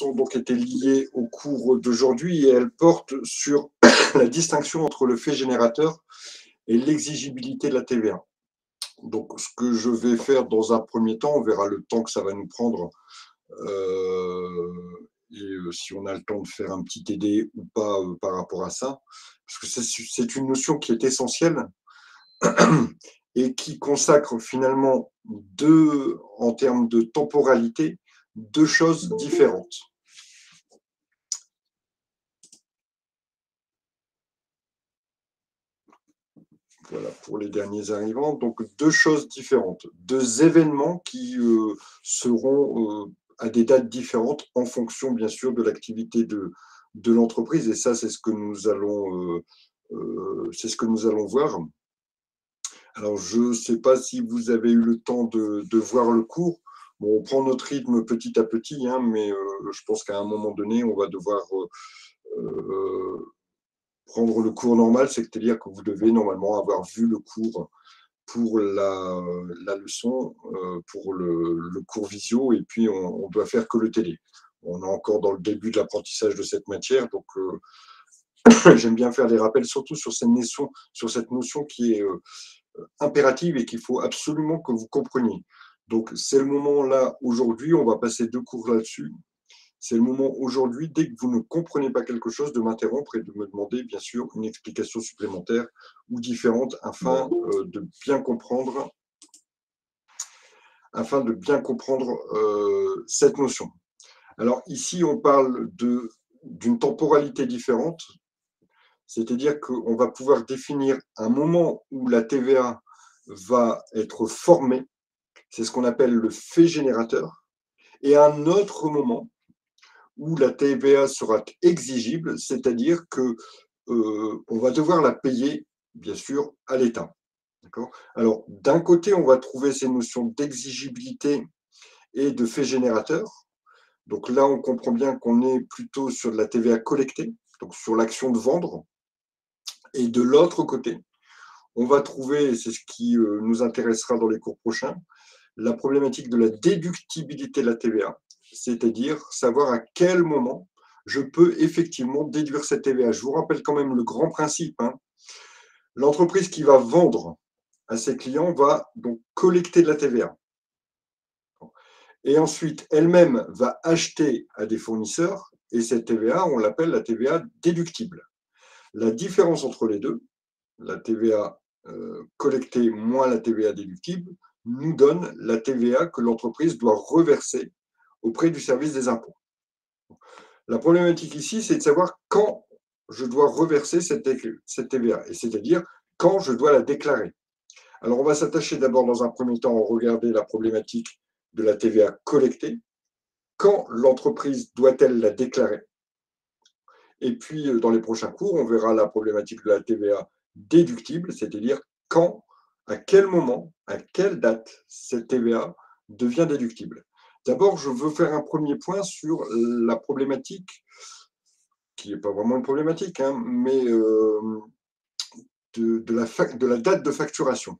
ont donc été liées au cours d'aujourd'hui et elles portent sur la distinction entre le fait générateur et l'exigibilité de la TVA. Donc, ce que je vais faire dans un premier temps, on verra le temps que ça va nous prendre si on a le temps de faire un petit TD ou pas par rapport à ça, parce que c'est une notion qui est essentielle et qui consacre finalement en termes de temporalité, deux choses différentes. Voilà, pour les derniers arrivants. Donc, deux choses différentes, deux événements qui seront à des dates différentes en fonction, bien sûr, de l'activité de l'entreprise. Et ça, c'est ce que nous allons voir. Alors, je ne sais pas si vous avez eu le temps de voir le cours. Bon, on prend notre rythme petit à petit, hein, mais je pense qu'à un moment donné, on va devoir prendre le cours normal, c'est-à-dire que vous devez normalement avoir vu le cours pour la leçon, pour le cours visio, et puis on doit faire que le télé. On est encore dans le début de l'apprentissage de cette matière, donc j'aime bien faire des rappels, surtout sur cette notion qui est impérative et qu'il faut absolument que vous compreniez. Donc c'est le moment là, aujourd'hui, on va passer 2 cours là-dessus. C'est le moment aujourd'hui, dès que vous ne comprenez pas quelque chose, de m'interrompre et de me demander, bien sûr, une explication supplémentaire ou différente afin de bien comprendre, cette notion. Alors ici, on parle d'une temporalité différente, c'est-à-dire qu'on va pouvoir définir un moment où la TVA va être formée, c'est ce qu'on appelle le fait générateur, et un autre moment où la TVA sera exigible, c'est-à-dire que on va devoir la payer, bien sûr, à l'État. Alors, d'un côté, on va trouver ces notions d'exigibilité et de fait générateur. Donc là, on comprend bien qu'on est plutôt sur de la TVA collectée, donc sur l'action de vendre. Et de l'autre côté, on va trouver, et c'est ce qui nous intéressera dans les cours prochains, la problématique de la déductibilité de la TVA, c'est-à-dire savoir à quel moment je peux effectivement déduire cette TVA. Je vous rappelle quand même le grand principe, hein. L'entreprise qui va vendre à ses clients va donc collecter de la TVA. Et ensuite, elle-même va acheter à des fournisseurs, et cette TVA, on l'appelle la TVA déductible. La différence entre les deux, la TVA collectée moins la TVA déductible, nous donne la TVA que l'entreprise doit reverser auprès du service des impôts. La problématique ici, c'est de savoir quand je dois reverser cette TVA, et c'est-à-dire quand je dois la déclarer. Alors, on va s'attacher d'abord, dans un premier temps, à regarder la problématique de la TVA collectée. Quand l'entreprise doit-elle la déclarer? Et puis, dans les prochains cours, on verra la problématique de la TVA déductible, c'est-à-dire quand, à quel moment, à quelle date cette TVA devient déductible. D'abord, je veux faire un premier point sur la problématique, qui n'est pas vraiment une problématique, hein, mais de la date de facturation.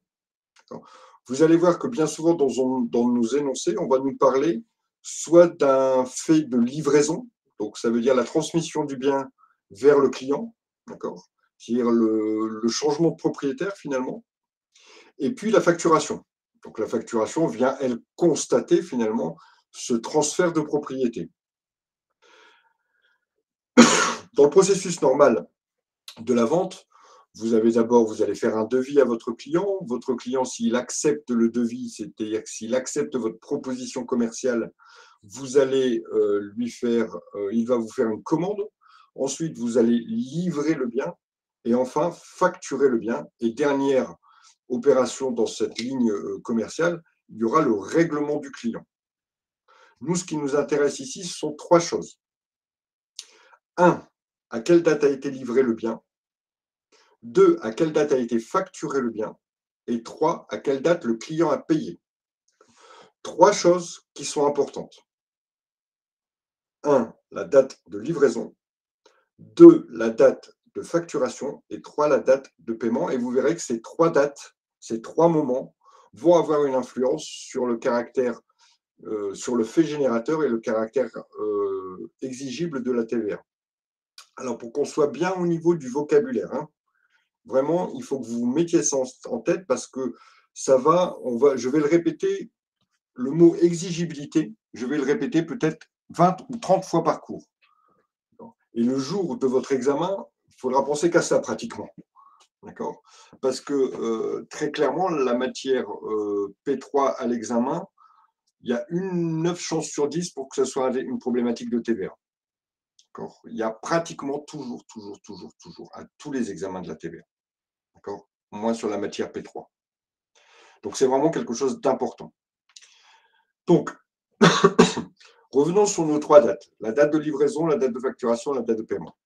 Vous allez voir que bien souvent, dans nos énoncés, on va nous parler soit d'un fait de livraison, donc ça veut dire la transmission du bien vers le client, d'accord, c'est-à-dire le changement de propriétaire finalement, et puis la facturation. Donc la facturation vient, elle, constater finalement ce transfert de propriété. Dans le processus normal de la vente, vous allez faire un devis à votre client. Votre client, s'il accepte le devis, c'est-à-dire s'il accepte votre proposition commerciale, vous allez il va vous faire une commande. Ensuite, vous allez livrer le bien et enfin facturer le bien. Et dernière opération dans cette ligne commerciale, il y aura le règlement du client. Nous, ce qui nous intéresse ici, ce sont 3 choses. 1, à quelle date a été livré le bien? 2, à quelle date a été facturé le bien? Et 3, à quelle date le client a payé? 3 choses qui sont importantes. 1, la date de livraison. 2, la date de facturation. Et 3, la date de paiement. Et vous verrez que ces 3 dates, ces 3 moments vont avoir une influence sur le caractère sur le fait générateur et le caractère exigible de la TVA. Alors, pour qu'on soit bien au niveau du vocabulaire, hein, vraiment, il faut que vous vous mettiez ça en tête parce que je vais le répéter, le mot exigibilité, je vais le répéter peut-être 20 ou 30 fois par cours. Et le jour de votre examen, il faudra penser qu'à ça pratiquement. D'accord? Parce que très clairement, la matière P3 à l'examen, il y a 9 chances sur 10 pour que ce soit une problématique de TVA. D'accord? Il y a pratiquement toujours, à tous les examens de la TVA. D'accord? Au moins sur la matière P3. Donc, c'est vraiment quelque chose d'important. Donc, revenons sur nos 3 dates. La date de livraison, la date de facturation, la date de paiement.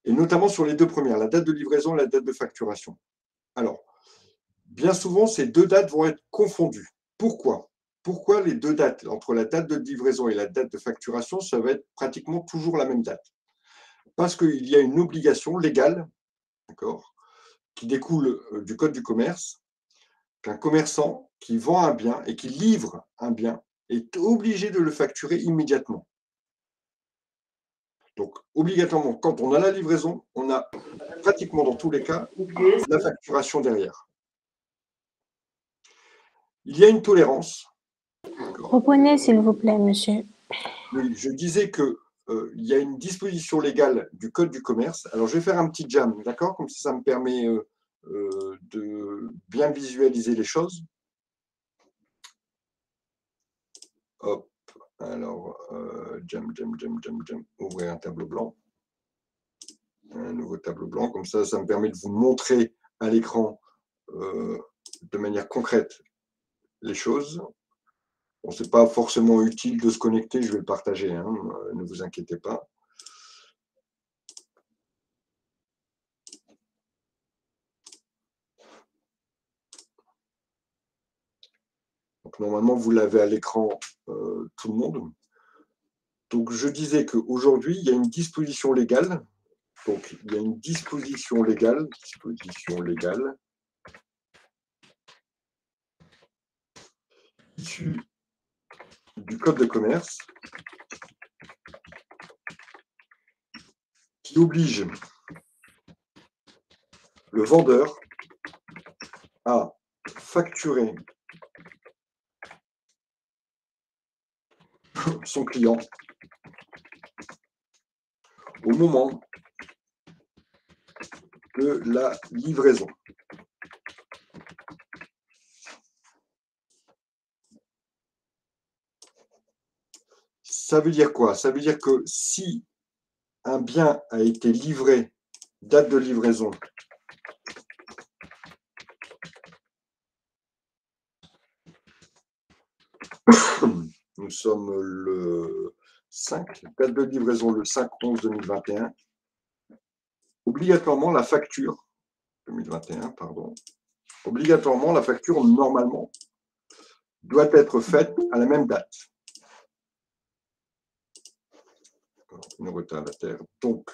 Et notamment sur les 2 premières, la date de livraison et la date de facturation. Alors, bien souvent, ces 2 dates vont être confondues. Pourquoi? Pourquoi les 2 dates, entre la date de livraison et la date de facturation, ça va être pratiquement toujours la même date? Parce qu'il y a une obligation légale, d'accord, qui découle du Code du commerce, qu'un commerçant qui vend un bien et qui livre un bien est obligé de le facturer immédiatement. Donc, obligatoirement, quand on a la livraison, on a pratiquement dans tous les cas la facturation derrière. Il y a une tolérance. Reprenez, s'il vous plaît, monsieur. Oui, je disais qu'il y a une disposition légale du Code du commerce. Alors, je vais faire un petit jam, d'accord? Comme ça me permet de bien visualiser les choses. Hop, alors, jam, ouvrir un tableau blanc. Un nouveau tableau blanc, comme ça me permet de vous montrer à l'écran de manière concrète les choses. Bon, ce n'est pas forcément utile de se connecter, je vais le partager, hein, ne vous inquiétez pas. Donc, normalement, vous l'avez à l'écran, tout le monde. Donc, je disais qu'aujourd'hui, il y a une disposition légale. Donc, il y a une disposition légale issue du Code de commerce qui oblige le vendeur à facturer son client au moment de la livraison. Ça veut dire quoi? Ça veut dire que si un bien a été livré, date de livraison, nous sommes le 5, date de livraison le 5/11/2021, obligatoirement la facture, 2021, pardon, obligatoirement la facture normalement doit être faite à la même date. Une retardataire. Donc,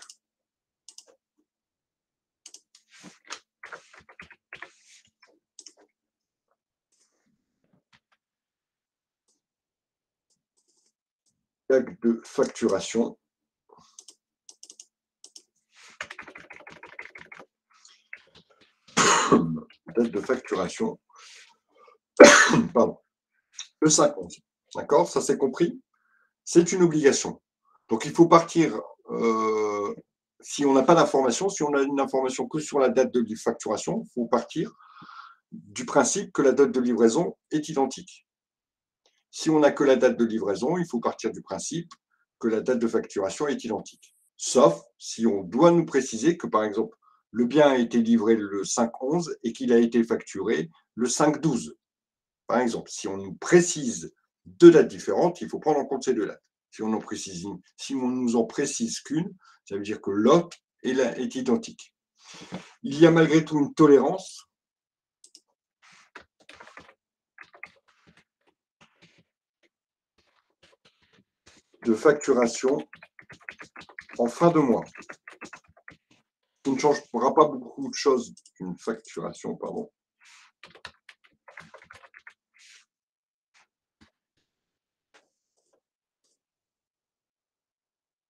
date de facturation. Date de facturation. Pardon. Le 5/11. D'accord? Ça c'est compris? C'est une obligation. Donc il faut partir, si on n'a pas d'information, si on a une information que sur la date de facturation, il faut partir du principe que la date de livraison est identique. Si on n'a que la date de livraison, il faut partir du principe que la date de facturation est identique. Sauf si on doit nous préciser que, par exemple, le bien a été livré le 5/11 et qu'il a été facturé le 5/12. Par exemple, si on nous précise 2 dates différentes, il faut prendre en compte ces 2 dates. Si on nous en précise qu'une, ça veut dire que l'autre est identique. Il y a malgré tout une tolérance de facturation en fin de mois. Ça ne changera pas beaucoup de choses qu'une facturation, pardon.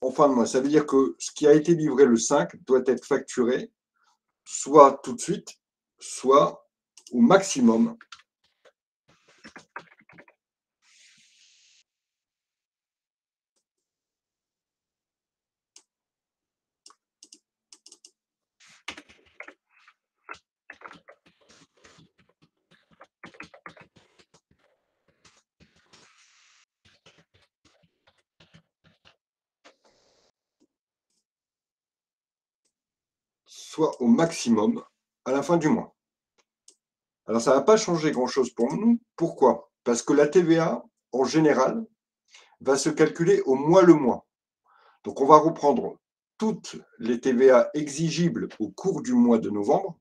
en fin de mois. Ça veut dire que ce qui a été livré le 5 doit être facturé soit tout de suite, soit au maximum à la fin du mois. Alors, ça ne va pas changer grand-chose pour nous. Pourquoi? Parce que la TVA, en général, va se calculer au mois le mois. Donc, on va reprendre toutes les TVA exigibles au cours du mois de novembre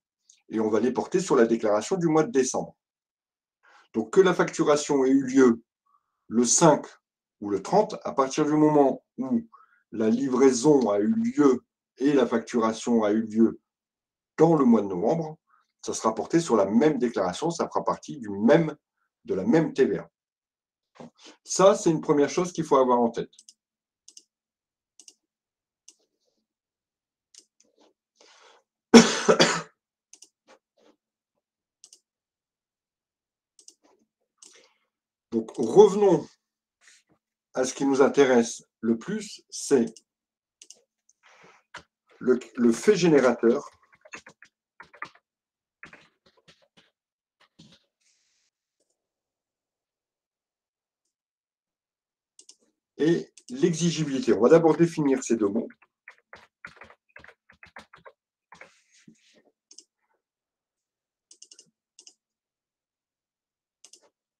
et on va les porter sur la déclaration du mois de décembre. Donc, que la facturation ait eu lieu le 5 ou le 30, à partir du moment où la livraison a eu lieu et la facturation a eu lieu dans le mois de novembre, ça sera porté sur la même déclaration, ça fera partie de la même TVA. Ça, c'est une première chose qu'il faut avoir en tête. Donc, revenons à ce qui nous intéresse le plus, c'est le fait générateur et l'exigibilité. On va d'abord définir ces deux mots.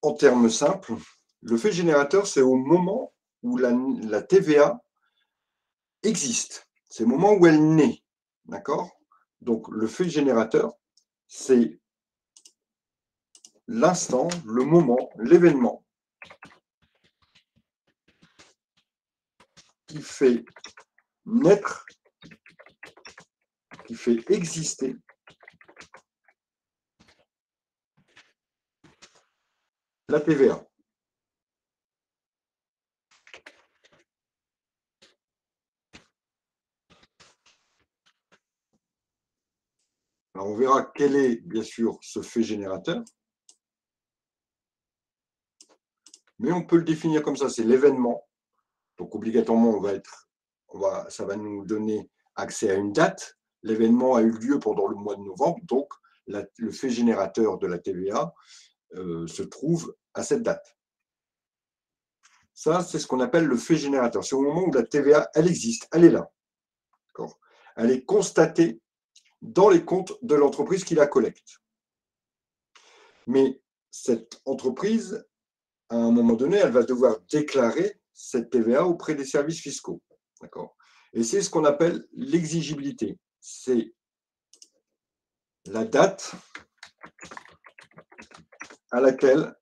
En termes simples, le fait générateur, c'est au moment où la TVA existe. C'est le moment où elle naît. D'accord? Donc, le fait générateur, c'est l'instant, le moment, l'événement qui fait naître, qui fait exister la TVA. Alors, on verra quel est, bien sûr, ce fait générateur. Mais on peut le définir comme ça, c'est l'événement. Donc, obligatoirement, ça va nous donner accès à une date. L'événement a eu lieu pendant le mois de novembre, donc le fait générateur de la TVA se trouve à cette date. Ça, c'est ce qu'on appelle le fait générateur. C'est au moment où la TVA, elle existe, elle est là. Elle est constatée dans les comptes de l'entreprise qui la collecte. Mais cette entreprise, à un moment donné, elle va devoir déclarer cette TVA auprès des services fiscaux. D'accord? Et c'est ce qu'on appelle l'exigibilité. C'est la date à laquelle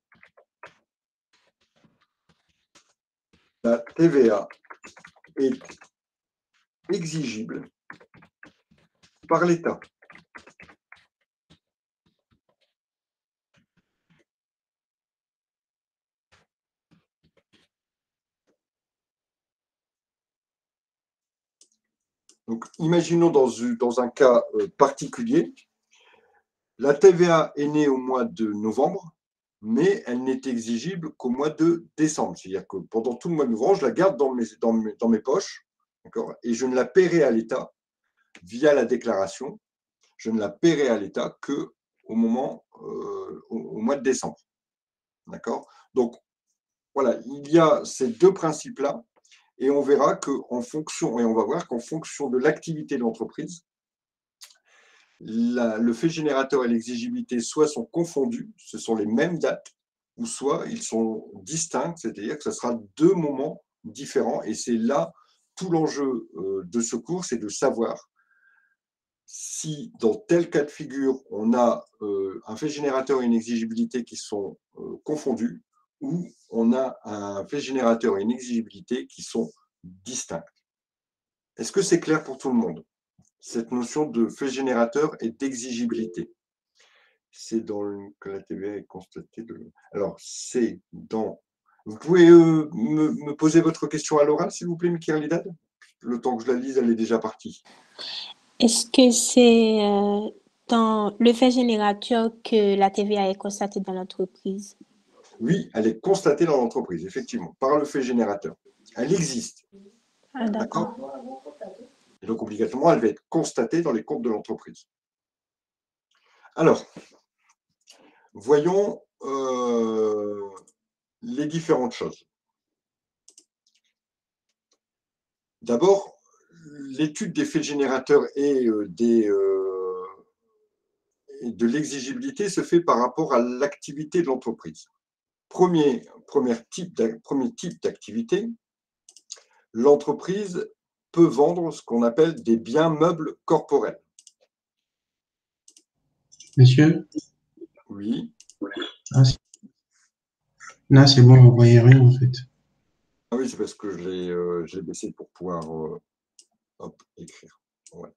la TVA est exigible par l'État. Donc, imaginons dans un cas particulier, la TVA est née au mois de novembre, mais elle n'est exigible qu'au mois de décembre. C'est-à-dire que pendant tout le mois de novembre, je la garde dans mes poches, et je ne la paierai à l'État via la déclaration. Je ne la paierai à l'État qu'au au mois de décembre. D'accord? Donc, voilà, il y a ces deux principes-là, et on verra qu'en fonction, et on va voir qu'en fonction de l'activité de l'entreprise, le fait générateur et l'exigibilité soit sont confondus, ce sont les mêmes dates, ou soit ils sont distincts, c'est-à-dire que ce sera deux moments différents. Et c'est là tout l'enjeu de ce cours, c'est de savoir si dans tel cas de figure, on a un fait générateur et une exigibilité qui sont confondus, ou on a un fait générateur et une exigibilité qui sont distincts. Est-ce que c'est clair pour tout le monde, cette notion de fait générateur et d'exigibilité? C'est dans que la TVA est constatée. Alors, c'est dans. Vous pouvez me poser votre question à l'oral, s'il vous plaît, Michael Lidad? le temps que je la lise, elle est déjà partie. Est-ce que c'est dans le fait générateur que la TVA est constatée dans l'entreprise? Oui, elle est constatée dans l'entreprise, effectivement, par le fait générateur. Elle existe, Ah, d'accord? d'accord. Et donc, obligatoirement, elle va être constatée dans les comptes de l'entreprise. Alors, voyons les différentes choses. D'abord, l'étude des faits générateurs et de l'exigibilité se fait par rapport à l'activité de l'entreprise. Premier type d'activité, l'entreprise peut vendre ce qu'on appelle des biens meubles corporels. Monsieur, Oui. là c'est bon, on ne voyait rien en fait. Ah oui, c'est parce que je l'ai baissé pour pouvoir écrire. Ouais.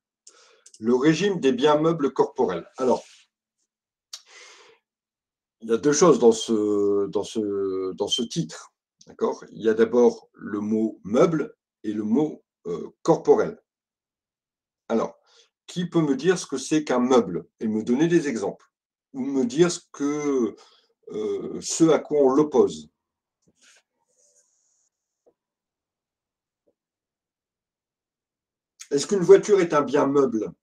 Le régime des biens meubles corporels. Alors, il y a deux choses dans ce titre. D'accord ? Il y a d'abord le mot meuble et le mot corporel. Alors, qui peut me dire ce que c'est qu'un meuble et me donner des exemples? Ou me dire ce à quoi on l'oppose? Est-ce qu'une voiture est un bien meuble?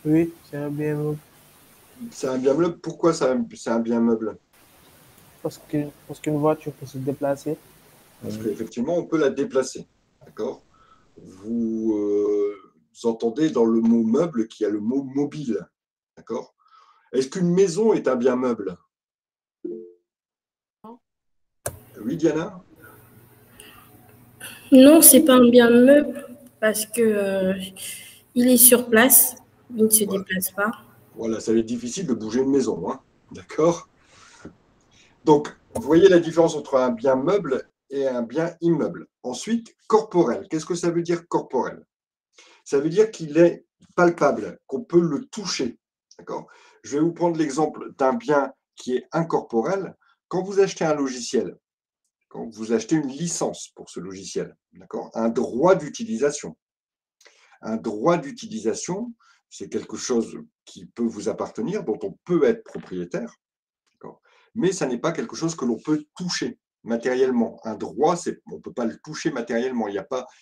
Oui, c'est un bien meuble. C'est un bien meuble. Pourquoi c'est un bien meuble? Parce qu'une voiture peut se déplacer. Parce qu'effectivement, on peut la déplacer. D'accord? Vous entendez dans le mot meuble qu'il y a le mot mobile. D'accord? Est-ce qu'une maison est un bien meuble? Oui, Diana? Non, c'est pas un bien meuble parce que il est sur place, il ne se Voilà. déplace pas. Voilà, ça va être difficile de bouger une maison. Hein? D'accord? Donc, vous voyez la différence entre un bien meuble et un bien immeuble. Ensuite, corporel. Qu'est-ce que ça veut dire corporel? Ça veut dire qu'il est palpable, qu'on peut le toucher. D'accord? Je vais vous prendre l'exemple d'un bien qui est incorporel. Quand vous achetez un logiciel, quand vous achetez une licence pour ce logiciel, d'accord? Un droit d'utilisation. Un droit d'utilisation, c'est quelque chose qui peut vous appartenir, dont on peut être propriétaire, d'accord? Mais ça n'est pas quelque chose que l'on peut toucher matériellement. Un droit, on ne peut pas le toucher matériellement.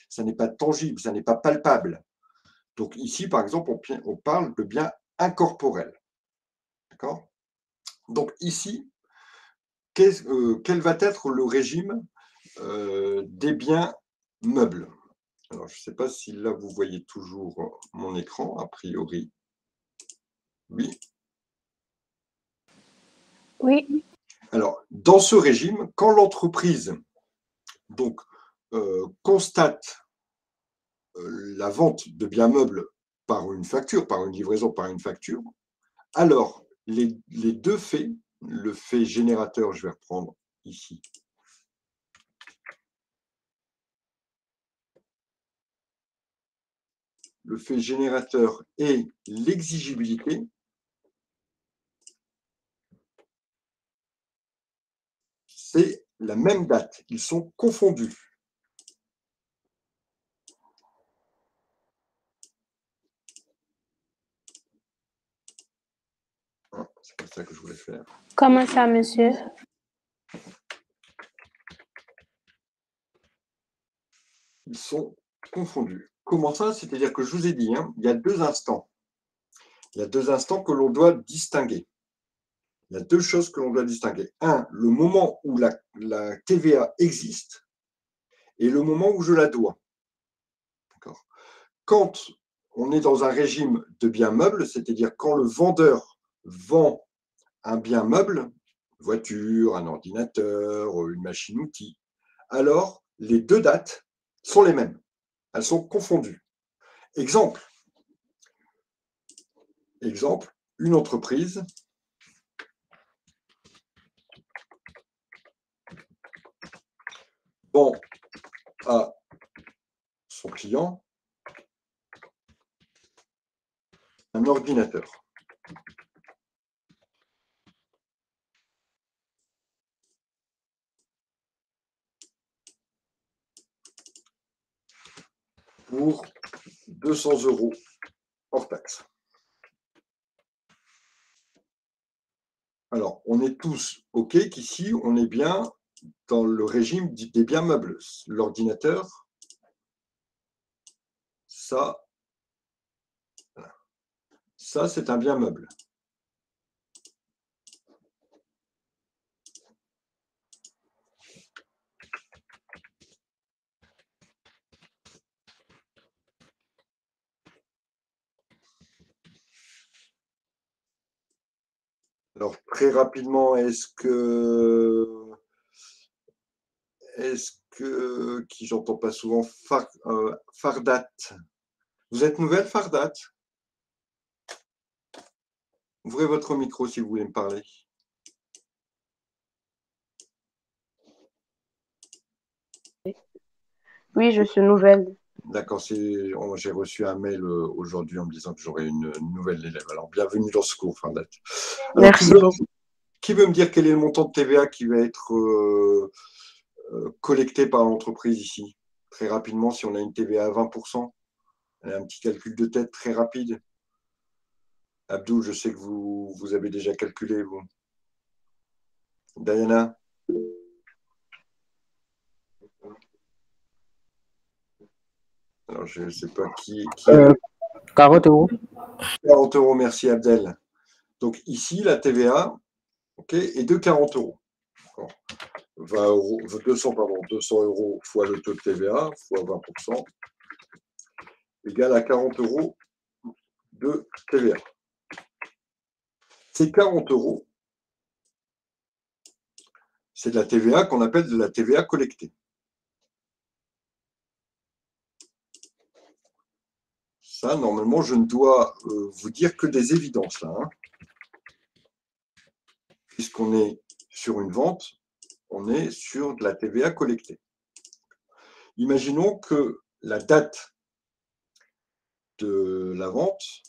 Ça n'est pas tangible, ça n'est pas palpable. Donc ici, par exemple, on parle de biens incorporels. D'accord? Donc ici, quel va être le régime des biens meubles? Alors, je ne sais pas si là, vous voyez toujours mon écran, a priori. Oui. Oui. Alors, dans ce régime, quand l'entreprise donc constate la vente de biens meubles par une facture, par une livraison, par une facture, alors les deux faits, le fait générateur, je vais reprendre ici, le fait générateur et l'exigibilité, c'est la même date. Ils sont confondus. C'est comme ça que je voulais faire. Comment ça, monsieur? Ils sont confondus. Comment ça? C'est-à-dire que je vous ai dit, hein, il y a deux instants. Il y a deux instants que l'on doit distinguer. Il y a deux choses que l'on doit distinguer. Un, le moment où la TVA existe et le moment où je la dois. D'accord? Quand on est dans un régime de bien meuble, c'est-à-dire quand le vendeur vend un bien meuble, une voiture, un ordinateur, une machine-outil, alors les deux dates sont les mêmes. Elles sont confondues. Exemple, une entreprise vend à son client un ordinateur. pour 200 € hors taxe. Alors, on est tous OK qu'ici, on est bien dans le régime des biens meubles. L'ordinateur, ça c'est un bien meuble. Alors, très rapidement, est-ce que qui j'entends pas souvent, Fardat. Vous êtes nouvelle, Fardat? Ouvrez votre micro si vous voulez me parler. Oui, je suis nouvelle. D'accord, j'ai reçu un mail aujourd'hui en me disant que j'aurais une nouvelle élève. Alors, bienvenue dans ce cours, Fardat. Alors, Merci beaucoup. qui veut me dire quel est le montant de TVA qui va être collecté par l'entreprise ici? Très rapidement, si on a une TVA à 20%, un petit calcul de tête très rapide. Abdou, je sais que vous avez déjà calculé, vous. Diana? Alors, je ne sais pas qui 40 €. 40 €, merci Abdel. Donc ici, la TVA est de 40 €. 200 € fois le taux de TVA, fois 20%, égale à 40 € de TVA. Ces 40 €, c'est de la TVA qu'on appelle de la TVA collectée. Ça, normalement, je ne dois vous dire que des évidences là. Puisqu'on est sur une vente, on est sur de la TVA collectée. Imaginons que la date de la vente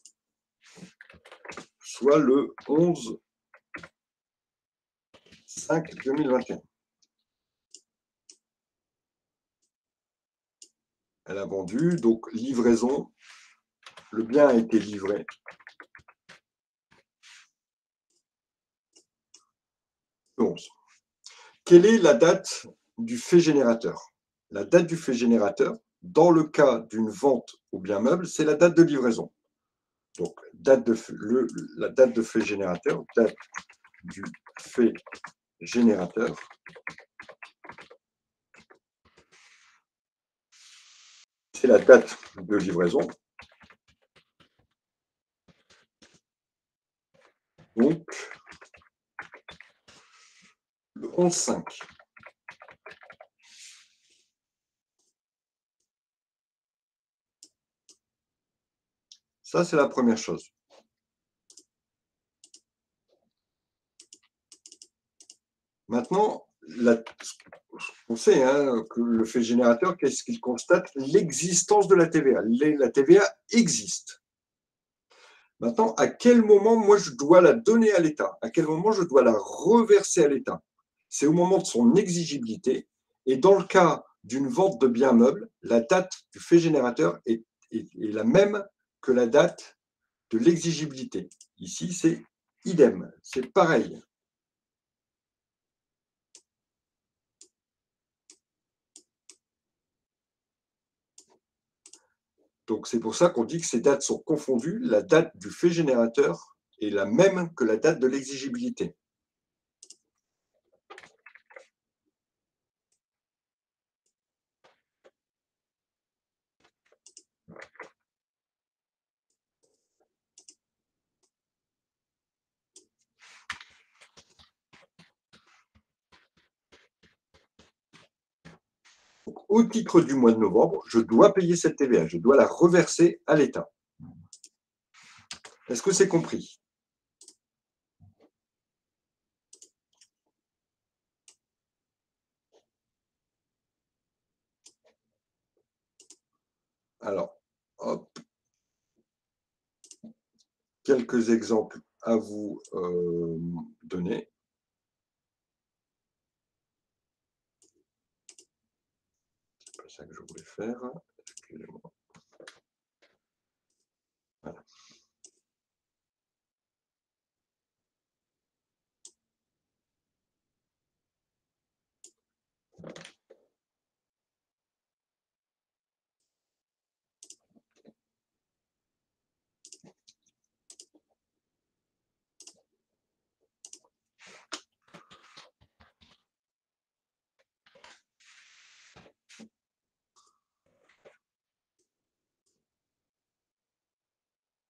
soit le 11/5/2021. Elle a vendu, donc livraison, le bien a été livré. Le 11. Quelle est la date du fait générateur? La date du fait générateur, dans le cas d'une vente au bien meuble, c'est la date de livraison. Donc, la date de fait générateur, date du fait générateur, c'est la date de livraison. Donc, le 11/5. Ça, c'est la première chose. Maintenant, on sait que le fait générateur, qu'est-ce qu'il constate? L'existence de la TVA. La TVA existe. Maintenant, à quel moment, moi, je dois la donner à l'État? À quel moment je dois la reverser à l'État? C'est au moment de son exigibilité. Et dans le cas d'une vente de biens meubles, la date du fait générateur est la même que la date de l'exigibilité. Ici, c'est idem, c'est pareil. Donc, c'est pour ça qu'on dit que ces dates sont confondues. La date du fait générateur est la même que la date de l'exigibilité. Donc, au titre du mois de novembre, je dois payer cette TVA, je dois la reverser à l'État. Est-ce que c'est compris? Alors, hop, quelques exemples à vous donner. C'est pas ça que je voulais faire, excusez-moi.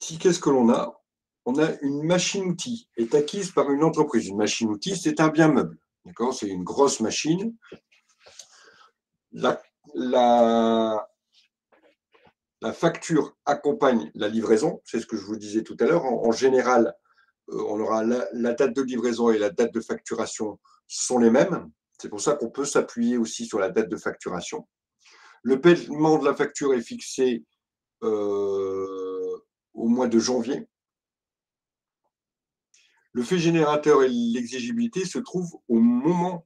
ici, qu'est-ce que l'on a? On a une machine-outil est acquise par une entreprise. Une machine-outil, c'est un bien meuble. D'accord? C'est une grosse machine. La facture accompagne la livraison. C'est ce que je vous disais tout à l'heure. En général, on aura la date de livraison et la date de facturation sont les mêmes. C'est pour ça qu'on peut s'appuyer aussi sur la date de facturation. Le paiement de la facture est fixé au mois de janvier. Le fait générateur et l'exigibilité se trouvent au moment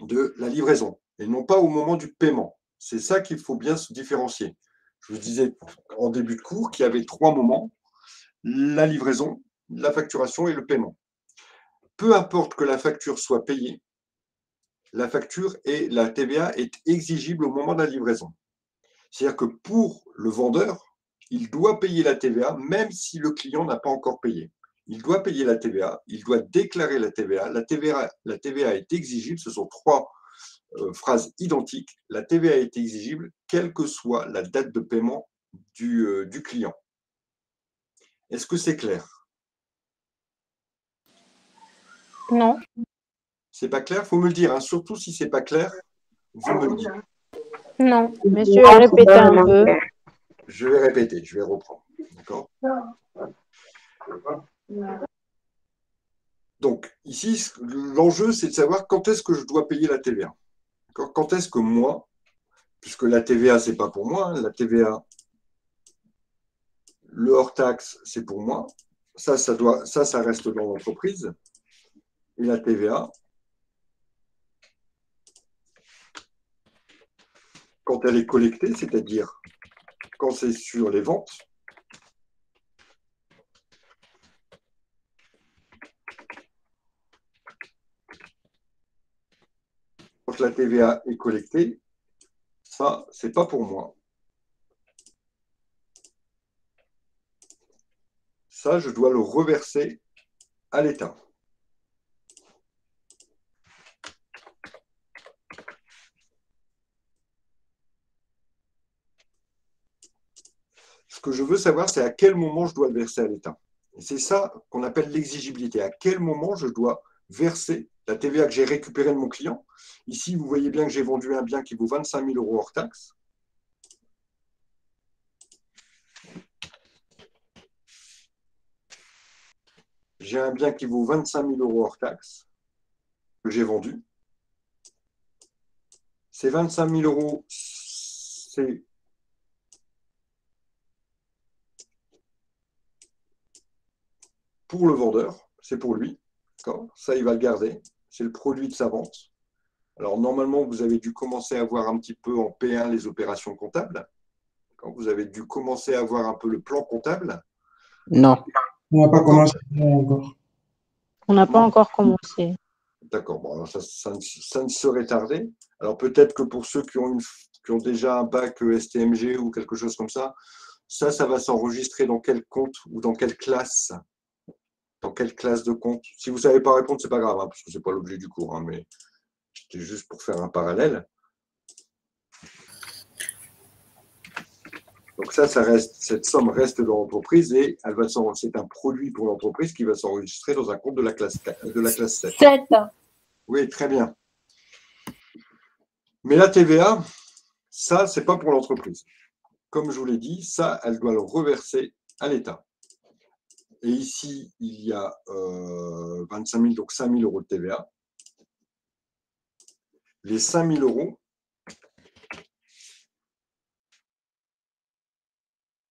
de la livraison et non pas au moment du paiement. C'est ça qu'il faut bien se différencier. Je vous disais en début de cours qu'il y avait 3 moments, la livraison, la facturation et le paiement. Peu importe que la facture soit payée, la facture et la TVA est exigible au moment de la livraison. C'est-à-dire que pour le vendeur, il doit payer la TVA même si le client n'a pas encore payé. Il doit payer la TVA, il doit déclarer la TVA. La TVA est exigible, ce sont 3 phrases identiques. La TVA est exigible quelle que soit la date de paiement du client. Est-ce que c'est clair? Non. C'est pas clair? Il faut me le dire, hein. Surtout si c'est pas clair, vous me le dites. Non. Monsieur, répétez un peu. Je vais répéter, je vais reprendre. D'accord? Donc, ici, l'enjeu, c'est de savoir quand est-ce que je dois payer la TVA. Quand est-ce que moi, puisque la TVA, ce n'est pas pour moi, hein, la TVA, le hors-taxe, c'est pour moi. Ça reste dans l'entreprise. Et la TVA, quand elle est collectée, c'est-à-dire quand c'est sur les ventes, quand la TVA est collectée, ça, c'est pas pour moi. Ça, je dois le reverser à l'État. Ce que je veux savoir, c'est à quel moment je dois le verser à l'État. Et c'est ça qu'on appelle l'exigibilité. À quel moment je dois verser la TVA que j'ai récupérée de mon client. Ici, vous voyez bien que j'ai vendu un bien qui vaut 25 000 € hors taxe. J'ai un bien qui vaut 25 000 € hors taxe que j'ai vendu. Ces 25 000 €, c'est pour le vendeur, c'est pour lui. Ça, il va le garder. C'est le produit de sa vente. Alors, normalement, vous avez dû commencer à voir un petit peu en P1 les opérations comptables. Vous avez dû commencer à voir un peu le plan comptable. Non. On n'a pas commencé encore. On n'a pas encore commencé. D'accord, bon, alors ça ne saurait tarder. Alors peut-être que pour ceux qui ont déjà un bac STMG ou quelque chose comme ça va s'enregistrer dans quel compte ou dans quelle classe? Dans quelle classe de compte? Si vous ne savez pas répondre, ce n'est pas grave, hein, parce que ce n'est pas l'objet du cours, hein, mais c'était juste pour faire un parallèle. Donc ça reste, cette somme reste dans l'entreprise et c'est un produit pour l'entreprise qui va s'enregistrer dans un compte de la classe 7. 7. Oui, très bien. Mais la TVA, ça, ce n'est pas pour l'entreprise. Comme je vous l'ai dit, ça, elle doit le reverser à l'État. Et ici, il y a 25 000, donc 5 000 € de TVA. Les 5 000 €,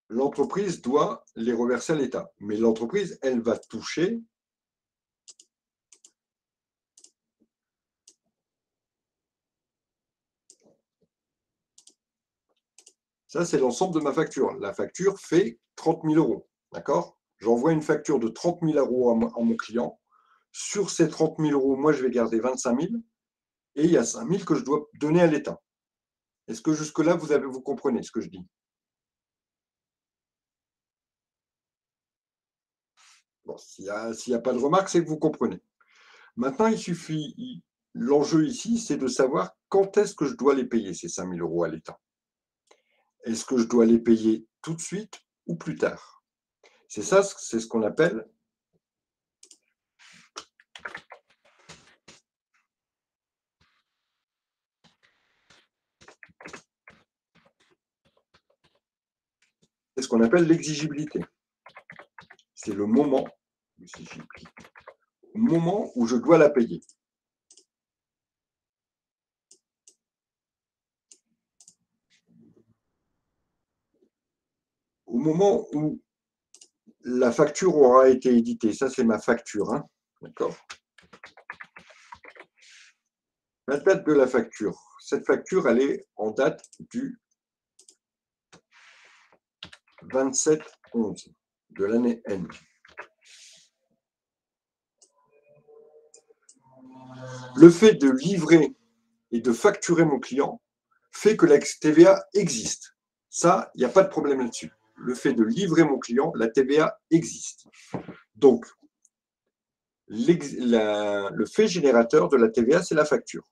l'entreprise doit les reverser à l'État. Mais l'entreprise, elle va toucher ça, c'est l'ensemble de ma facture. La facture fait 30 000 €. D'accord? J'envoie une facture de 30 000 € à mon client. Sur ces 30 000 €, moi, je vais garder 25 000 et il y a 5 000 que je dois donner à l'État. Est-ce que jusque-là, vous comprenez ce que je dis? Bon, s'il n'y a pas de remarque, c'est que vous comprenez. Maintenant, l'enjeu ici, c'est de savoir quand est-ce que je dois les payer, ces 5 000 € à l'État. Est-ce que je dois les payer tout de suite ou plus tard? C'est ça, c'est ce qu'on appelle l'exigibilité. C'est le moment où je dois la payer. Au moment où la facture aura été éditée, ça c'est ma facture, hein, d'accord? La date de la facture, cette facture, elle est en date du 27/11 de l'année N. Le fait de livrer et de facturer mon client fait que la TVA existe. Ça, il n'y a pas de problème là-dessus. Le fait de livrer mon client, la TVA existe. Donc, le fait générateur de la TVA, c'est la facture.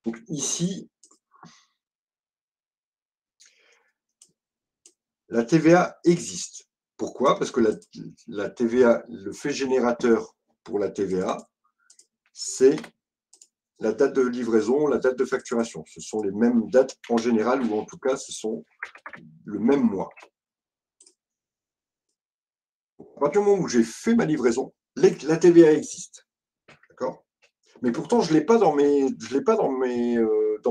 Donc ici, la TVA existe. Pourquoi? Parce que la TVA, le fait générateur pour la TVA, c'est la date de livraison, la date de facturation. Ce sont les mêmes dates en général, ou en tout cas, ce sont le même mois. À partir du moment où j'ai fait ma livraison, la TVA existe. D'accord? Mais pourtant, je ne l'ai pas dans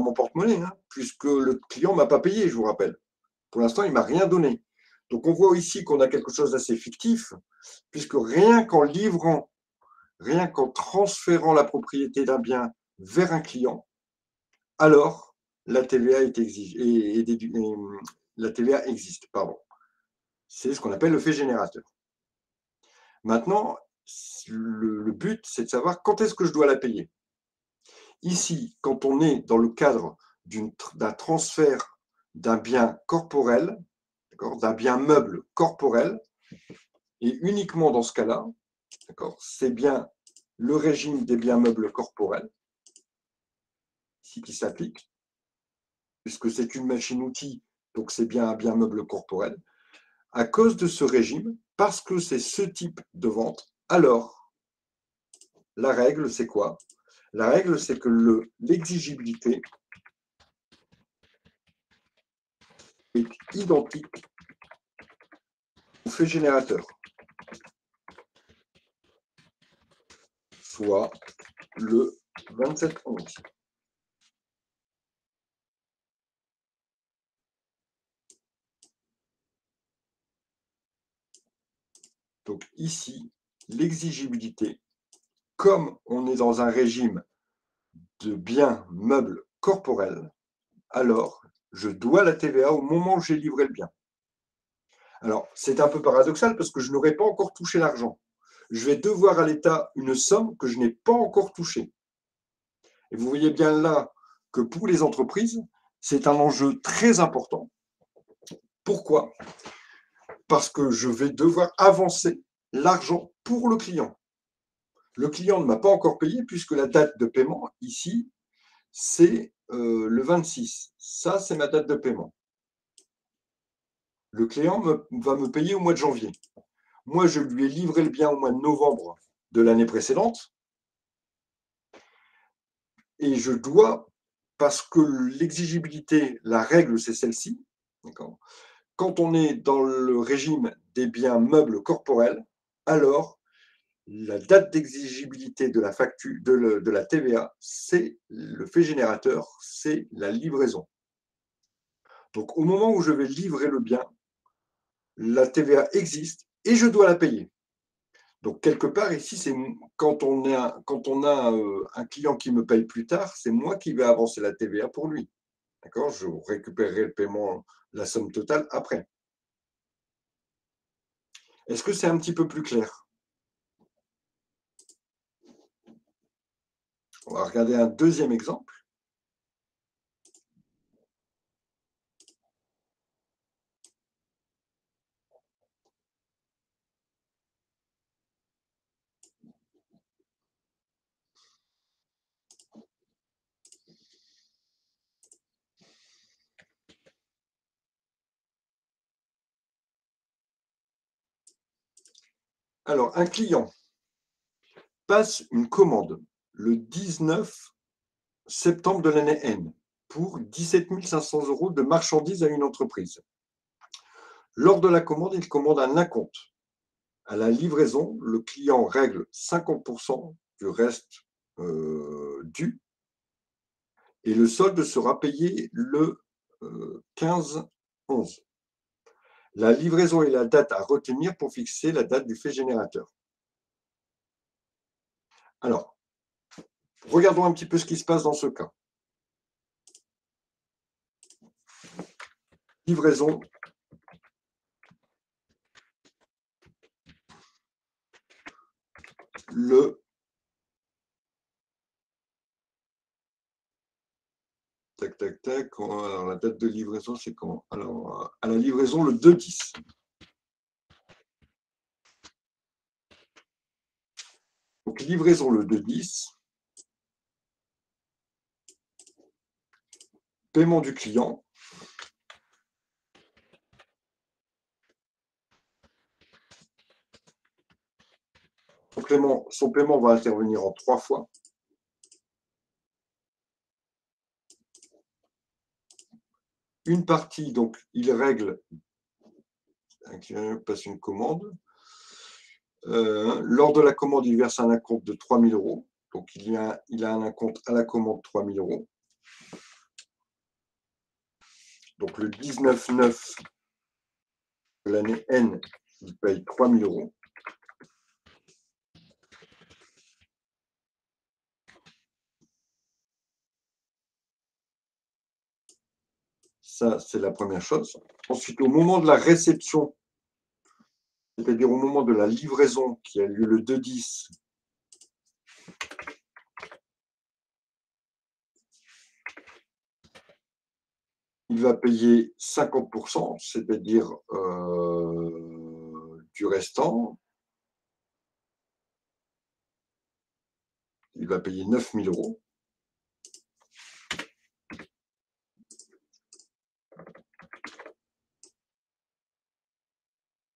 mon porte-monnaie, hein, puisque le client ne m'a pas payé, je vous rappelle. Pour l'instant, il ne m'a rien donné. Donc, on voit ici qu'on a quelque chose d'assez fictif, puisque rien qu'en transférant la propriété d'un bien vers un client, alors la TVA est exigée, la TVA existe, pardon. C'est ce qu'on appelle le fait générateur. Maintenant, le but, c'est de savoir quand est-ce que je dois la payer. Ici, quand on est dans le cadre d'un transfert d'un bien corporel, d'un bien meuble corporel, et uniquement dans ce cas-là, c'est bien le régime des biens meubles corporels ici qui s'applique, puisque c'est une machine-outil, donc c'est bien un bien meuble corporel. À cause de ce régime, parce que c'est ce type de vente, alors la règle, c'est quoi? La règle, c'est que l'exigibilité est identique au fait générateur, soit le 27/11. Donc ici, l'exigibilité, comme on est dans un régime de biens meubles corporels, alors je dois la TVA au moment où j'ai livré le bien. Alors, c'est un peu paradoxal parce que je n'aurai pas encore touché l'argent. Je vais devoir à l'État une somme que je n'ai pas encore touchée. Et vous voyez bien là que pour les entreprises, c'est un enjeu très important. Pourquoi? Parce que je vais devoir avancer l'argent pour le client. Le client ne m'a pas encore payé puisque la date de paiement, ici, c'est le 26. Ça, c'est ma date de paiement. Le client va me payer au mois de janvier. Moi, je lui ai livré le bien au mois de novembre de l'année précédente. Et je dois, parce que l'exigibilité, la règle, c'est celle-ci. Quand on est dans le régime des biens meubles corporels, alors la date d'exigibilité de la facture de la TVA, c'est le fait générateur, c'est la livraison. Donc, au moment où je vais livrer le bien, la TVA existe et je dois la payer. Donc, quelque part, ici, c'est quand on a un client qui me paye plus tard, c'est moi qui vais avancer la TVA pour lui. D'accord? Je récupérerai le paiement, la somme totale après. Est-ce que c'est un petit peu plus clair? On va regarder un deuxième exemple. Alors, un client passe une commande le 19 septembre de l'année N pour 17 500 € de marchandises à une entreprise. Lors de la commande, il commande un acompte. À la livraison, le client règle 50% du reste dû et le solde sera payé le 15/11. La livraison est la date à retenir pour fixer la date du fait générateur. Alors, regardons un petit peu ce qui se passe dans ce cas. Livraison. Le tac, tac, tac. Alors, la date de livraison, c'est quand? Alors, à la livraison, le 2/10. Donc, livraison le 2/10. Paiement du client. Son paiement va intervenir en 3 fois. Une partie, donc, il règle, un client passe une commande. Lors de la commande, il verse un acompte de 3 000 €. Donc, il a un acompte à la commande 3 000 €. Donc, le 19/9 de l'année N, il paye 3 000 €. Ça, c'est la première chose. Ensuite, au moment de la réception, c'est-à-dire au moment de la livraison qui a lieu le 2/10, il va payer 50%, c'est-à-dire du restant. Il va payer 9 000 €.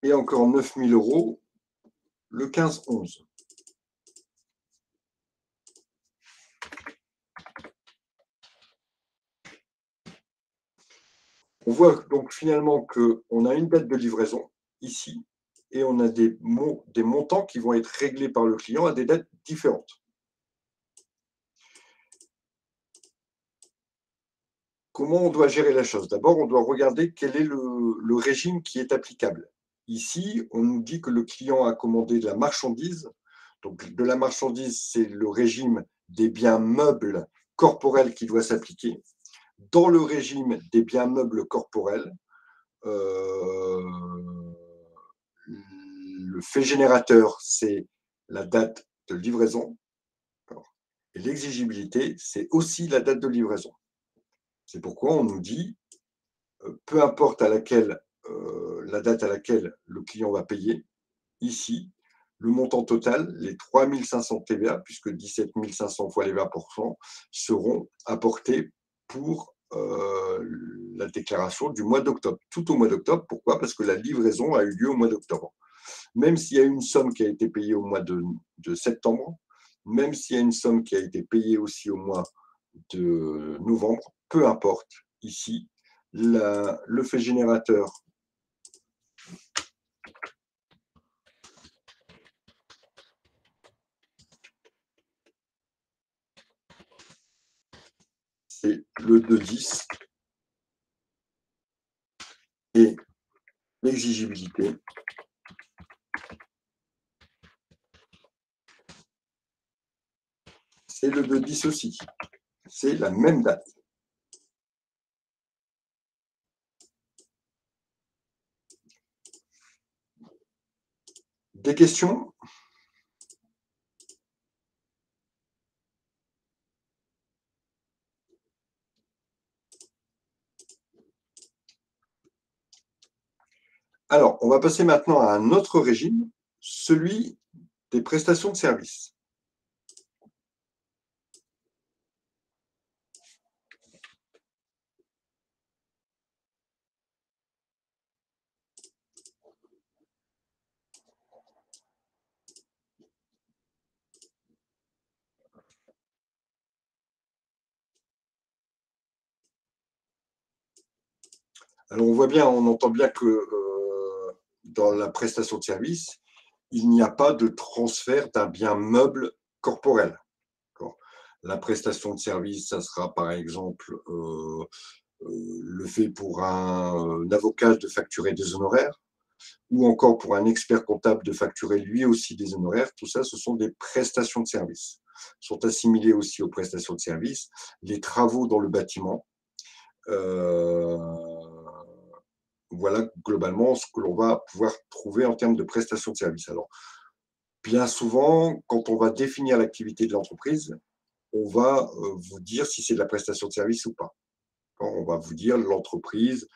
Et encore 9 000 € le 15/11. On voit donc finalement qu'on a une date de livraison ici et on a des montants qui vont être réglés par le client à des dates différentes. Comment on doit gérer la chose? D'abord, on doit regarder quel est le régime qui est applicable. Ici, on nous dit que le client a commandé de la marchandise. Donc, de la marchandise, c'est le régime des biens meubles corporels qui doit s'appliquer. Dans le régime des biens meubles corporels, le fait générateur, c'est la date de livraison. Et l'exigibilité, c'est aussi la date de livraison. C'est pourquoi on nous dit, peu importe la date à laquelle le client va payer, ici, le montant total, les 3 500 TVA, puisque 17 500 fois les 20%, seront apportés pour la déclaration du mois d'octobre, tout au mois d'octobre. Pourquoi? Parce que la livraison a eu lieu au mois d'octobre. Même s'il y a une somme qui a été payée au mois de septembre, même s'il y a une somme qui a été payée aussi au mois de novembre, peu importe, ici, le fait générateur c'est le 2/10 et l'exigibilité c'est le 2/10 aussi. C'est la même date. Des questions? Alors, on va passer maintenant à un autre régime, celui des prestations de services. Alors, on voit bien, on entend bien que dans la prestation de service, il n'y a pas de transfert d'un bien meuble corporel. La prestation de service, ça sera par exemple le fait pour un avocat de facturer des honoraires, ou encore pour un expert comptable de facturer lui aussi des honoraires. Tout ça, ce sont des prestations de service. Sont assimilés aussi aux prestations de service les travaux dans le bâtiment. Voilà globalement ce que l'on va pouvoir trouver en termes de prestations de service. Alors, bien souvent, quand on va définir l'activité de l'entreprise, on va vous dire si c'est de la prestation de service ou pas. On va vous dire l'entreprise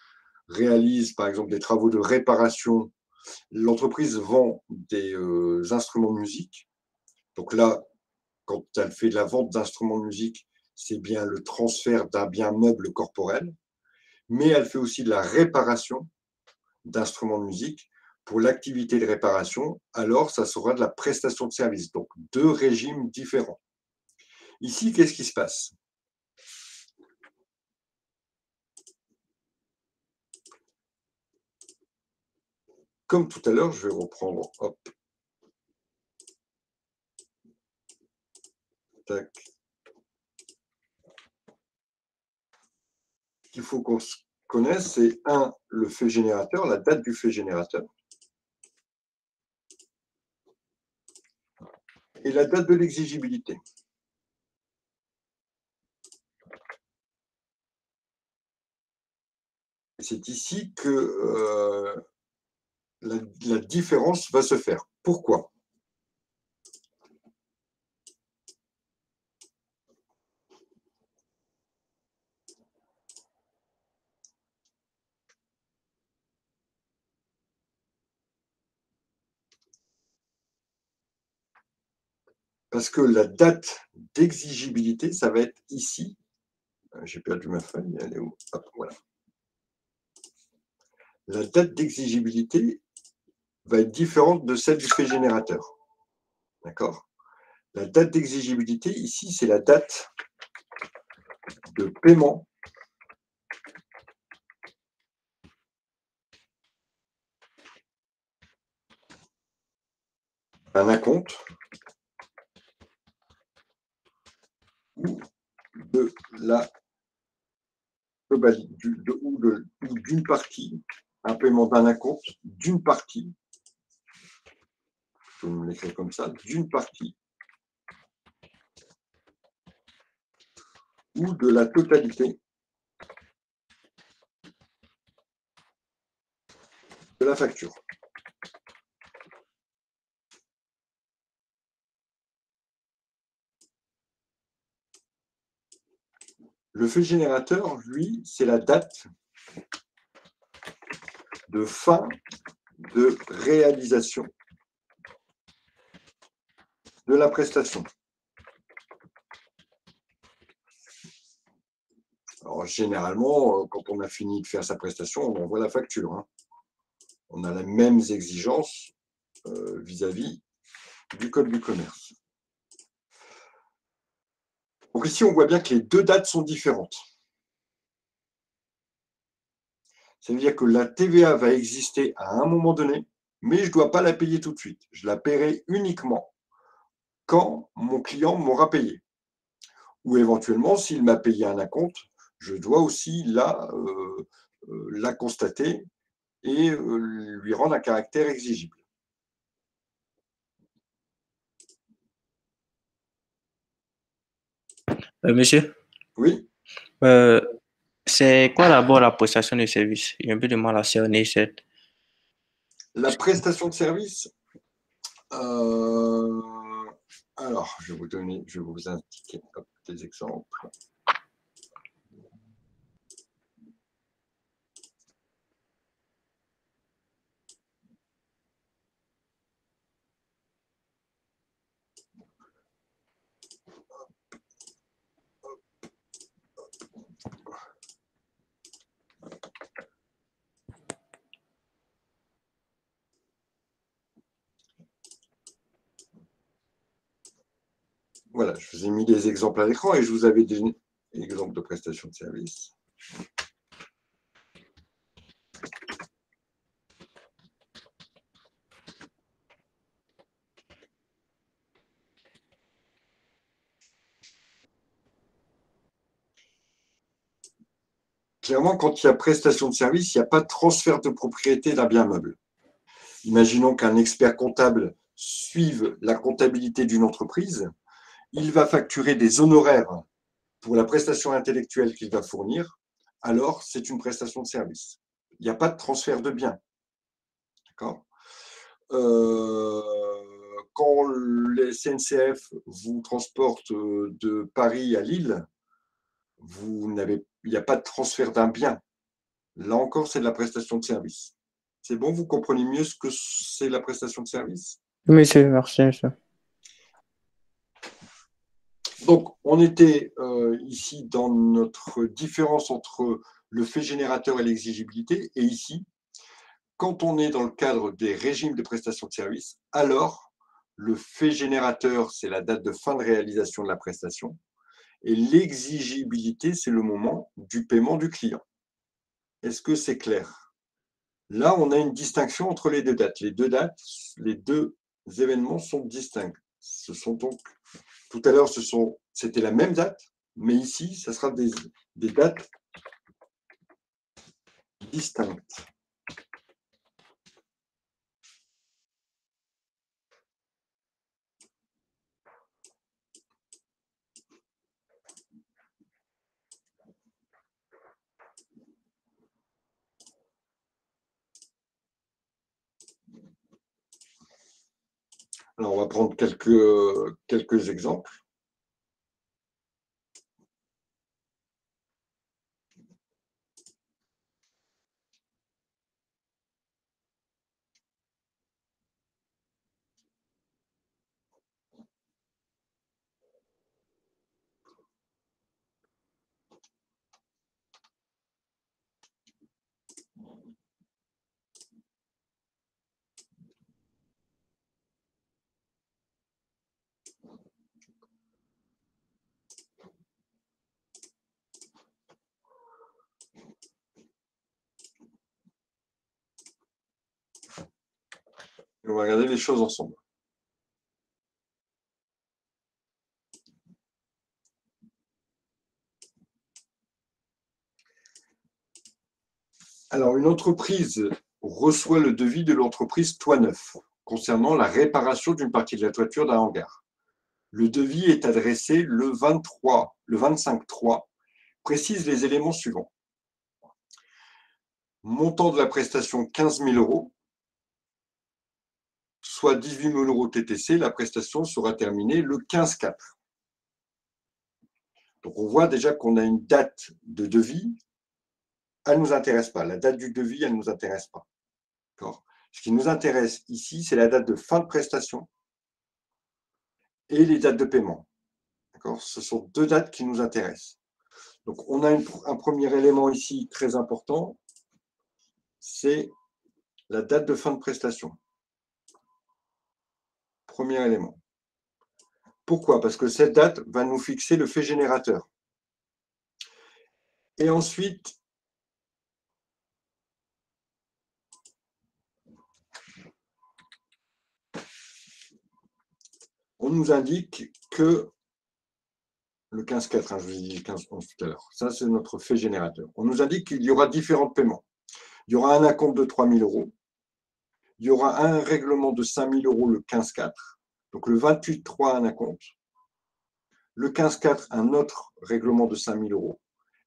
réalise par exemple des travaux de réparation. L'entreprise vend des instruments de musique. Donc là, quand elle fait de la vente d'instruments de musique, c'est bien le transfert d'un bien meuble corporel, mais elle fait aussi de la réparation d'instruments de musique. Pour l'activité de réparation, alors ça sera de la prestation de service. Donc deux régimes différents. Ici, qu'est-ce qui se passe? Comme tout à l'heure, je vais reprendre, hop, tac. Ce qu'il faut qu'on connaisse, c'est le fait générateur, la date du fait générateur, et la date de l'exigibilité. C'est ici que la différence va se faire. Pourquoi? Parce que la date d'exigibilité, ça va être ici. J'ai perdu ma feuille, elle est où? Hop, voilà. La date d'exigibilité va être différente de celle du fait générateur. D'accord? La date d'exigibilité, ici, c'est la date de paiement d'un acompte ou de la globalité, ou d'une partie, un paiement d'un acompte d'une partie, je vais me l'écrire comme ça, d'une partie ou de la totalité de la facture. Le fait générateur, lui, c'est la date de fin de réalisation de la prestation. Alors, généralement, quand on a fini de faire sa prestation, on envoie la facture, hein. On a les mêmes exigences vis-à-vis du Code du commerce. Donc ici, on voit bien que les deux dates sont différentes. Ça veut dire que la TVA va exister à un moment donné, mais je ne dois pas la payer tout de suite. Je la paierai uniquement quand mon client m'aura payé. Ou éventuellement, s'il m'a payé un acompte, je dois aussi la constater et lui rendre un caractère exigible. Monsieur, Oui, c'est quoi d'abord la prestation de service? J'ai un peu de mal à cerner cette. la prestation de service, alors je vais vous indiquer des exemples. voilà, je vous ai mis des exemples à l'écran et je vous avais des exemples de prestations de services. Clairement, quand il y a prestation de service, il n'y a pas de transfert de propriété d'un bien meuble. Imaginons qu'un expert comptable suive la comptabilité d'une entreprise. Il va facturer des honoraires pour la prestation intellectuelle qu'il va fournir. Alors, c'est une prestation de service. Il n'y a pas de transfert de biens. D'accord ? Quand les SNCF vous transportent de Paris à Lille, il n'y a pas de transfert d'un bien. Là encore, c'est de la prestation de service. C'est bon, vous comprenez mieux ce que c'est la prestation de service? Oui, monsieur, merci, monsieur. Donc, on était ici dans notre différence entre le fait générateur et l'exigibilité. Et ici, quand on est dans le cadre des régimes de prestation de service, alors le fait générateur, c'est la date de fin de réalisation de la prestation. Et l'exigibilité, c'est le moment du paiement du client. Est-ce que c'est clair? Là, on a une distinction entre les deux dates. Les deux événements sont distincts. Ce sont donc, tout à l'heure, c'était la même date, mais ici, ça sera des dates distinctes. Alors, on va prendre quelques exemples. On va regarder les choses ensemble. Alors, une entreprise reçoit le devis de l'entreprise Toit Neuf concernant la réparation d'une partie de la toiture d'un hangar. Le devis est adressé le 25/3, précise les éléments suivants. Montant de la prestation 15 000 €, soit 18 000 € TTC, la prestation sera terminée le 15/4. Donc, on voit déjà qu'on a une date de devis, elle ne nous intéresse pas. La date du devis, elle ne nous intéresse pas. Ce qui nous intéresse ici, c'est la date de fin de prestation et les dates de paiement. Ce sont deux dates qui nous intéressent. Donc, on a un premier élément ici très important, c'est la date de fin de prestation. Premier élément. Pourquoi? Parce que cette date va nous fixer le fait générateur. Et ensuite, on nous indique que le 15/4, je vous ai dit le 15/11 tout à l'heure, ça c'est notre fait générateur. On nous indique qu'il y aura différents paiements. Il y aura un acompte de 3 000 €, il y aura un règlement de 5 000 € le 15/4, donc le 28/3 un acompte, le 15/4 un autre règlement de 5 000 €,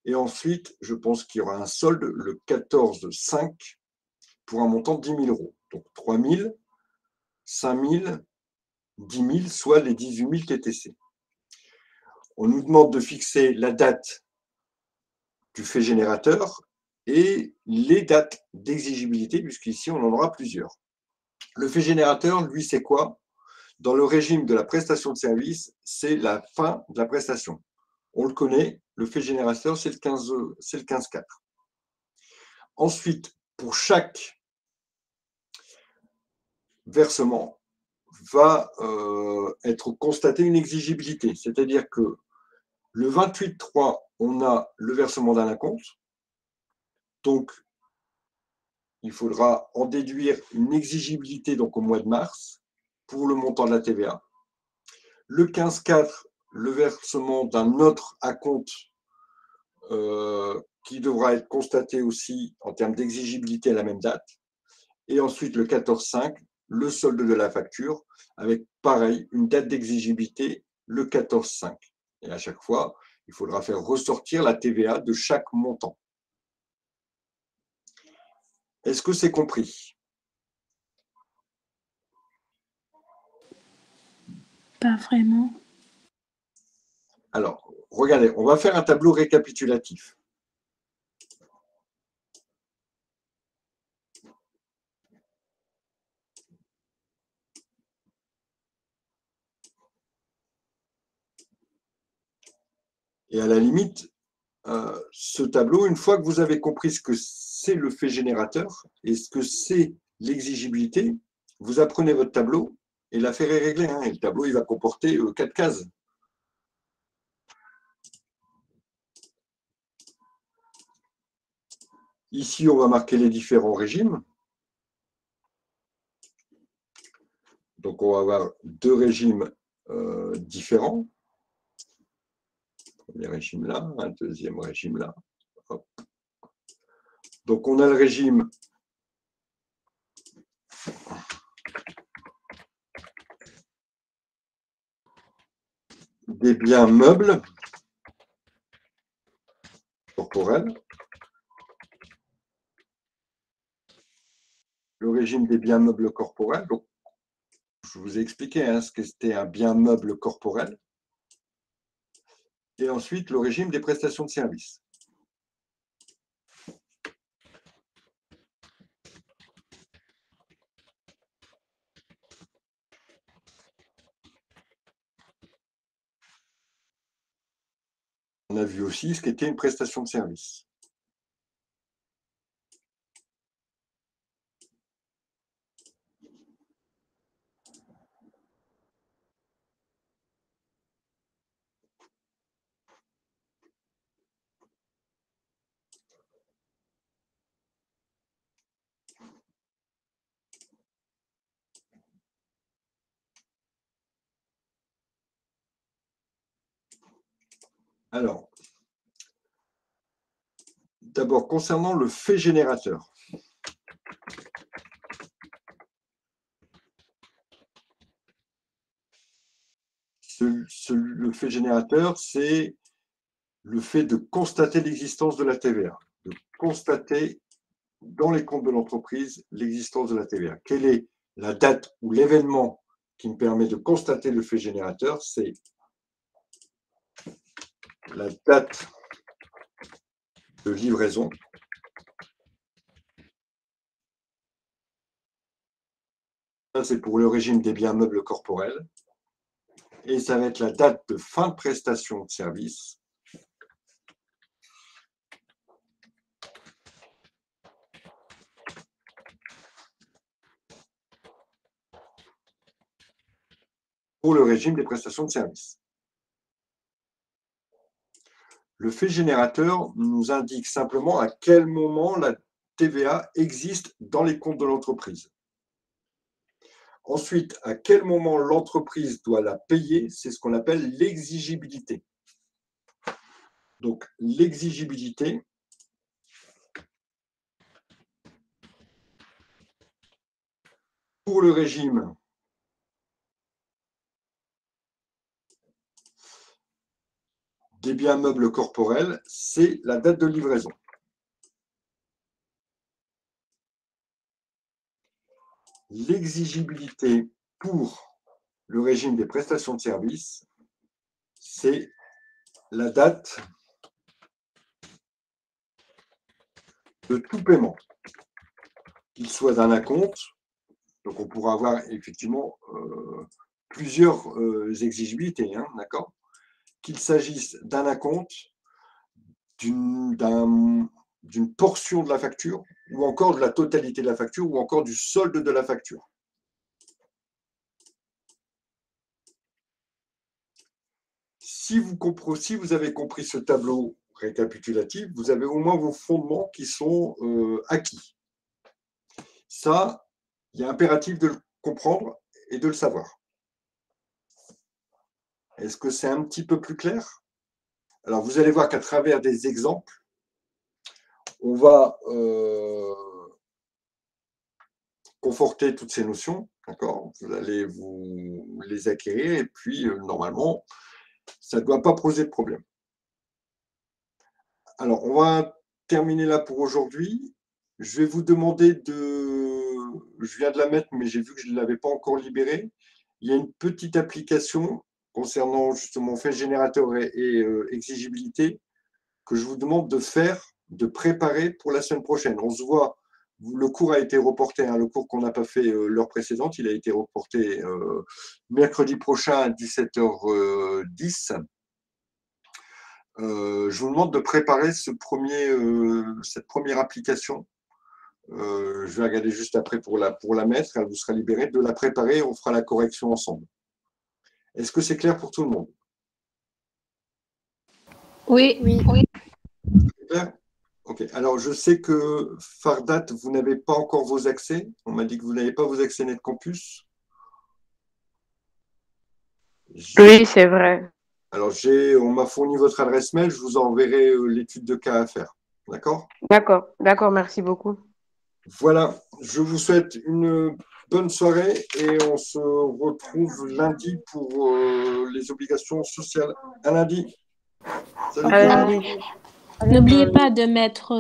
et ensuite je pense qu'il y aura un solde le 14/5 pour un montant de 10 000 €. Donc 3 000, 5 000, 10 000, soit les 18 000 TTC. On nous demande de fixer la date du fait générateur et les dates d'exigibilité, puisqu'ici, on en aura plusieurs. Le fait générateur, lui, c'est quoi? Dans le régime de la prestation de service, c'est la fin de la prestation. On le connaît, le fait générateur, c'est le 15/4. Ensuite, pour chaque versement, va être constatée une exigibilité. C'est-à-dire que le 28.3, on a le versement d'un acompte. Donc, il faudra en déduire une exigibilité donc, au mois de mars pour le montant de la TVA. Le 15.4, le versement d'un autre acompte qui devra être constaté aussi en termes d'exigibilité à la même date. Et ensuite, le 14.5, le solde de la facture, avec pareil, une date d'exigibilité le 14.5. Et à chaque fois, il faudra faire ressortir la TVA de chaque montant. Est-ce que c'est compris? Pas vraiment. Alors, regardez, on va faire un tableau récapitulatif. Et à la limite, ce tableau, une fois que vous avez compris ce que c'est le fait générateur et ce que c'est l'exigibilité, vous apprenez votre tableau et l'affaire est réglée. Et le tableau, il va comporter 4 cases. Ici, on va marquer les différents régimes. Donc, on va avoir 2 régimes différents. Un premier régime là, un deuxième régime là. Hop. Donc, on a le régime des biens meubles corporels. Le régime des biens meubles corporels. Donc, je vous ai expliqué ce que c'était un bien meuble corporel. Et ensuite, le régime des prestations de services. On a vu aussi ce qu'était une prestation de service. Alors, d'abord, concernant le fait générateur. Le fait générateur, c'est le fait de constater l'existence de la TVA, de constater dans les comptes de l'entreprise l'existence de la TVA. Quelle est la date ou l'événement qui me permet de constater le fait générateur? C'est la date de livraison. Ça, c'est pour le régime des biens meubles corporels. Et ça va être la date de fin de prestation de service. Pour le régime des prestations de service. Le fait générateur nous indique simplement à quel moment la TVA existe dans les comptes de l'entreprise. Ensuite, à quel moment l'entreprise doit la payer, c'est ce qu'on appelle l'exigibilité. Donc, l'exigibilité, pour le régime des biens meubles corporels, c'est la date de livraison. L'exigibilité pour le régime des prestations de services, c'est la date de tout paiement, qu'il soit d'un acompte, donc on pourra avoir effectivement plusieurs exigibilités, d'accord? Qu'il s'agisse d'un acompte, d'une portion de la facture, ou encore de la totalité de la facture, ou encore du solde de la facture. si vous avez compris ce tableau récapitulatif, vous avez au moins vos fondements qui sont acquis. Ça, il est impératif de le comprendre et de le savoir. Est-ce que c'est un petit peu plus clair? Alors, vous allez voir qu'à travers des exemples, on va conforter toutes ces notions, d'accord? Vous allez vous les acquérir et puis, normalement, ça ne doit pas poser de problème. Alors, on va terminer là pour aujourd'hui. Je vais vous demander de... Je viens de la mettre, mais j'ai vu que je ne l'avais pas encore libérée. Il y a une petite application concernant justement fait générateur et exigibilité que je vous demande de faire, de préparer pour la semaine prochaine. On se voit, le cours a été reporté, hein, le cours qu'on n'a pas fait l'heure précédente, il a été reporté mercredi prochain à 17h10. Je vous demande de préparer cette première application. Je vais regarder juste après pour la mettre, elle vous sera libérée, de la préparer, on fera la correction ensemble. Est-ce que c'est clair pour tout le monde? Oui, oui. C'est clair? Ok. Alors, je sais que Fardat, vous n'avez pas encore vos accès. On m'a dit que vous n'avez pas vos accès NetCampus. Oui, c'est vrai. Alors, on m'a fourni votre adresse mail, je vous enverrai l'étude de cas à faire. D'accord? D'accord, merci beaucoup. Voilà, je vous souhaite une bonne soirée et on se retrouve lundi pour les obligations sociales. À lundi. Salut. À lundi. N'oubliez pas de mettre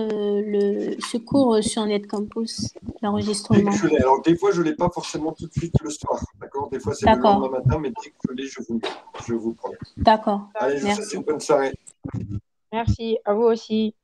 ce cours sur NetCampus, Dès l'enregistrement. que je l'ai. Alors, des fois, je ne l'ai pas forcément tout de suite le soir. D'accord? Des fois, c'est le D'accord. lendemain matin, mais dès que je l'ai, je vous promets. D'accord. Allez, je vous souhaite Merci. une bonne soirée. Merci, à vous aussi.